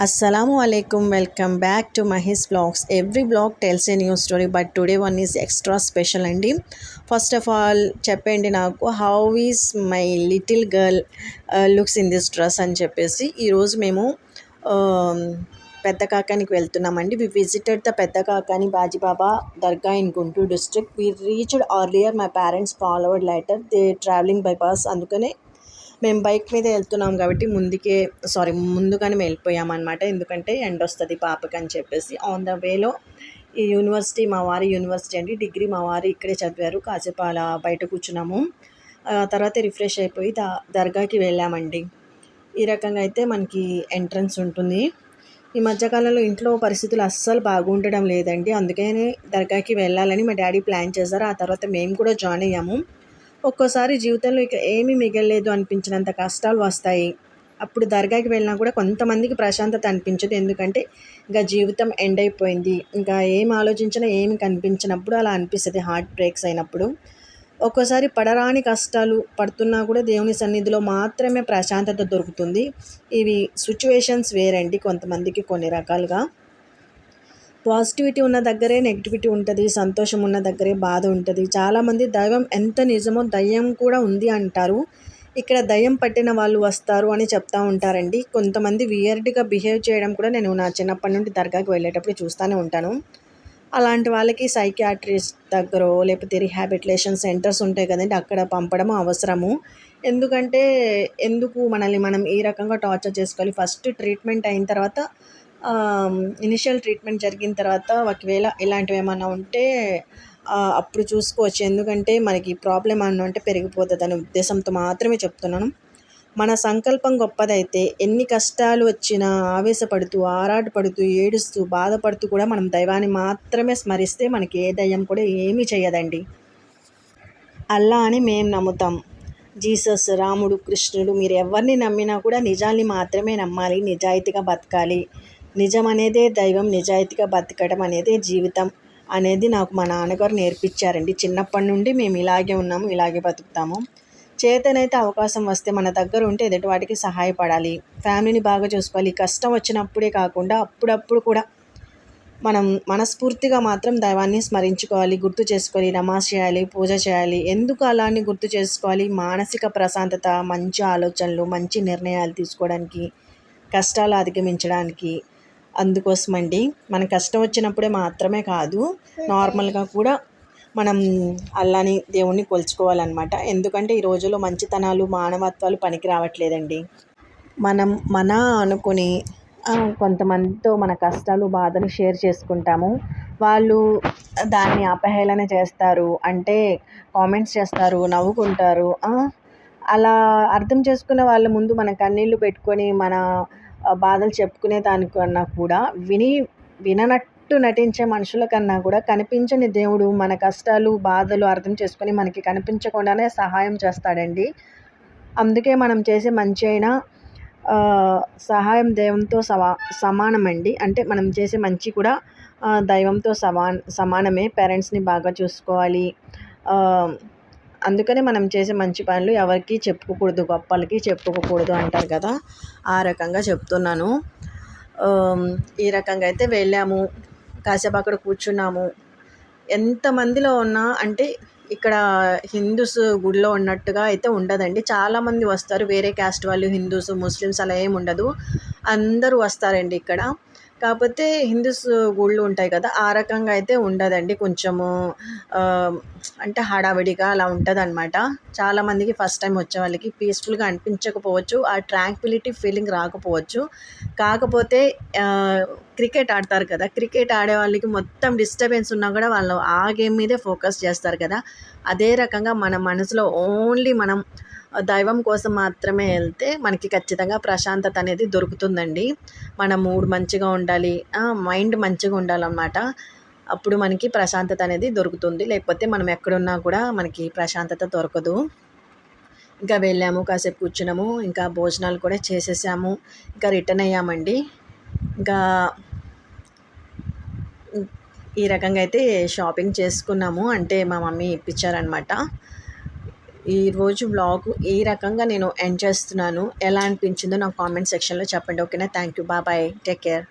Assalamu alaikum. Welcome back to Mahis Vlogs. Every vlog tells a new story, but today one is extra special అండి. First of all చెప్పండి నాకు how is my little girl looks in this dress అని చెప్పేసి ఈరోజు మేము పెద్ద కాకానికి వెళ్తున్నామండి. వి visited the పెద్ద Kakani Bajibaba dargah in Guntur district. We reached earlier. My parents followed later they travelling by bus. అందుకనే మేము బైక్ మీద వెళ్తున్నాం కాబట్టి ముందుగానే మేము వెళ్ళిపోయామన్నమాట. ఎందుకంటే ఎండ వస్తుంది పాపకి అని చెప్పేసి. ఆన్ ద వేలో ఈ యూనివర్సిటీ, మా వారి యూనివర్సిటీ అండి, డిగ్రీ మా వారు ఇక్కడే చదివారు. కాసేపు అలా బయట కూర్చున్నాము. తర్వాత రిఫ్రెష్ అయిపోయి దర్గాకి వెళ్ళామండి. ఈ రకంగా అయితే మనకి ఎంట్రన్స్ ఉంటుంది. ఈ మధ్యకాలంలో ఇంట్లో పరిస్థితులు అస్సలు బాగుండడం లేదండి. అందుకని దర్గాకి వెళ్ళాలని మా డాడీ ప్లాన్ చేశారు. ఆ తర్వాత మేము కూడా జాయిన్ అయ్యాము. ఒక్కోసారి జీవితంలో ఇక ఏమీ మిగలలేదు అనిపించినంత కష్టాలు వస్తాయి. అప్పుడు దర్గాకి వెళ్ళినా కూడా కొంతమందికి ప్రశాంతత అనిపించదు. ఎందుకంటే ఇంకా జీవితం ఎండ్ అయిపోయింది, ఇంకా ఏం ఆలోచించినా ఏమి కనిపించినప్పుడు అలా అనిపిస్తుంది, హార్ట్ బ్రేక్స్ అయినప్పుడు. ఒక్కోసారి పడరాని కష్టాలు పడుతున్నా కూడా దేవుని సన్నిధిలో మాత్రమే ప్రశాంతత దొరుకుతుంది. ఇవి సిచ్యువేషన్స్ వేరండి, కొంతమందికి కొన్ని రకాలుగా. పాజిటివిటీ ఉన్న దగ్గరే నెగిటివిటీ ఉంటుంది, సంతోషం ఉన్న దగ్గరే బాధ ఉంటుంది. చాలామంది దైవం ఎంత నిజమో దయ్యం కూడా ఉంది అంటారు. ఇక్కడ దయ్యం పట్టిన వాళ్ళు వస్తారు అని చెప్తూ ఉంటారండి. కొంతమంది వియర్డ్గా బిహేవ్ చేయడం కూడా నేను నా చిన్నప్పటి నుండి దర్గాకి వెళ్ళేటప్పుడు చూస్తూనే ఉంటాను. అలాంటి వాళ్ళకి సైకియాట్రిస్ట్ దగ్గర లేకపోతే రిహాబిలిటేషన్ సెంటర్స్ ఉంటాయి కదండి, అక్కడ పంపడం అవసరము. ఎందుకంటే ఎందుకు మనల్ని మనం ఈ రకంగా టార్చర్ చేసుకోవాలి. ఫస్ట్ ట్రీట్మెంట్ అయిన తర్వాత, ఇనిషియల్ ట్రీట్మెంట్ జరిగిన తర్వాత ఒకవేళ ఇలాంటివి ఏమన్నా ఉంటే అప్పుడు చూసుకోవచ్చు. ఎందుకంటే మనకి ప్రాబ్లం అన్న ఉంటే పెరిగిపోతుంది అనే ఉద్దేశంతో మాత్రమే చెప్తున్నాను. మన సంకల్పం గొప్పదైతే ఎన్ని కష్టాలు వచ్చినా ఆవేశపడుతూ, ఆరాటపడుతూ, ఏడుస్తూ, బాధపడుతూ కూడా మనం దైవాన్ని మాత్రమే స్మరిస్తే మనకి ఏ దయ్యం కూడా ఏమీ చేయదండి. అల్లా అని మేము నమ్ముతాం. జీసస్, రాముడు, కృష్ణుడు, మీరు ఎవరిని నమ్మినా కూడా నిజాన్ని మాత్రమే నమ్మాలి, నిజాయితీగా బతకాలి. నిజం అనేదే దైవం, నిజాయితీగా బతకడం అనేదే జీవితం అనేది నాకు మా నాన్నగారు నేర్పించారండి. చిన్నప్పటి నుండి మేము ఇలాగే ఉన్నాము, ఇలాగే బతుకుతాము. చేతనైతే అవకాశం వస్తే మన దగ్గర ఉంటే ఎదుటి వాటికి సహాయపడాలి, ఫ్యామిలీని బాగా చూసుకోవాలి. కష్టం వచ్చినప్పుడే కాకుండా అప్పుడప్పుడు కూడా మనం మనస్ఫూర్తిగా మాత్రం దైవాన్ని స్మరించుకోవాలి, గుర్తు చేసుకోవాలి, నమాజ్ చేయాలి, పూజ చేయాలి. ఎందుకు అలాని గుర్తు చేసుకోవాలి? మానసిక ప్రశాంతత, మంచి ఆలోచనలు, మంచి నిర్ణయాలు తీసుకోవడానికి, కష్టాలు అధిగమించడానికి. అందుకోసమండి మన కష్టం వచ్చినప్పుడే మాత్రమే కాదు, నార్మల్గా కూడా మనం అల్లాని, దేవుణ్ణి కొలుచుకోవాలన్నమాట. ఎందుకంటే ఈ రోజుల్లో మంచితనాలు, మానవత్వాలు పనికి రావట్లేదండి. మనం అనుకుని కొంతమందితో మన కష్టాలు, బాధలు షేర్ చేసుకుంటాము. వాళ్ళు దాన్ని అపహేళన చేస్తారు, అంటే కామెంట్స్ చేస్తారు, నవ్వుకుంటారు. అలా అర్థం చేసుకున్న వాళ్ళ ముందు మన కన్నీళ్ళు పెట్టుకొని మన బాధలు చెప్పుకునే దానికన్నా కూడా విననట్టు నటించే మనుషుల కన్నా కూడా కనిపించని దేవుడు మన కష్టాలు, బాధలు అర్థం చేసుకొని మనకి కనిపించకుండానే సహాయం చేస్తాడండి. అందుకే మనం చేసే మంచి అయినా సహాయం దైవంతో సమానమండి. అంటే మనం చేసే మంచి కూడా దైవంతో సమానమే. పేరెంట్స్ని బాగా చూసుకోవాలి. అందుకనే మనం చేసే మంచి పనులు ఎవరికి చెప్పుకోకూడదు, గొప్పలకి చెప్పుకోకూడదు అంటారు కదా, ఆ రకంగా చెప్తున్నాను. ఈ రకంగా అయితే వెళ్ళాము, కాసేపు అక్కడ కూర్చున్నాము. ఎంతమందిలో ఉన్నా అంటే ఇక్కడ హిందూస్ గుడిలో ఉన్నట్టుగా అయితే ఉండదండి. చాలామంది వస్తారు, వేరే క్యాస్ట్ వాళ్ళు, హిందూస్, ముస్లిమ్స్ అలా ఏమి ఉండదు, అందరూ వస్తారండి ఇక్కడ. కాకపోతే హిందూస్ గుళ్ళు ఉంటాయి కదా, ఆ రకంగా అయితే ఉండదండి. కొంచెము అంటే హడావిడిగా అలా ఉంటుంది అనమాట. చాలామందికి ఫస్ట్ టైం వచ్చే వాళ్ళకి పీస్ఫుల్గా అనిపించకపోవచ్చు, ఆ ట్రాంక్విలిటీ ఫీలింగ్ రాకపోవచ్చు. కాకపోతే క్రికెట్ ఆడతారు కదా, క్రికెట్ ఆడే వాళ్ళకి మొత్తం డిస్టర్బెన్స్ ఉన్నా కూడా వాళ్ళు ఆ గేమ్ మీదే ఫోకస్ చేస్తారు కదా. అదే రకంగా మన మనసులో ఓన్లీ మనం దైవం కోసం మాత్రమే వెళ్తే మనకి ఖచ్చితంగా ప్రశాంతత అనేది దొరుకుతుందండి. మన మూడ్ మంచిగా ఉండాలి, మైండ్ మంచిగా ఉండాలన్నమాట. అప్పుడు మనకి ప్రశాంతత అనేది దొరుకుతుంది. లేకపోతే మనం ఎక్కడున్నా కూడా మనకి ప్రశాంతత దొరకదు. ఇంకా వెళ్ళాము, కాసేపు కూర్చున్నాము, ఇంకా భోజనాలు కూడా చేసేసాము, ఇంకా రిటర్న్ అయ్యామండి. ఇంకా ఈ రకంగా అయితే షాపింగ్ చేసుకున్నాము, అంటే మా మమ్మీ ఇప్పించారనమాట. ఈరోజు వ్లాగ్ ఈ రకంగా నేను ఎండ్ చేస్తున్నాను. ఎలా అనిపించిందో నాకు కామెంట్ సెక్షన్లో చెప్పండి. ఓకేనా? Thank you. Bye. Take care.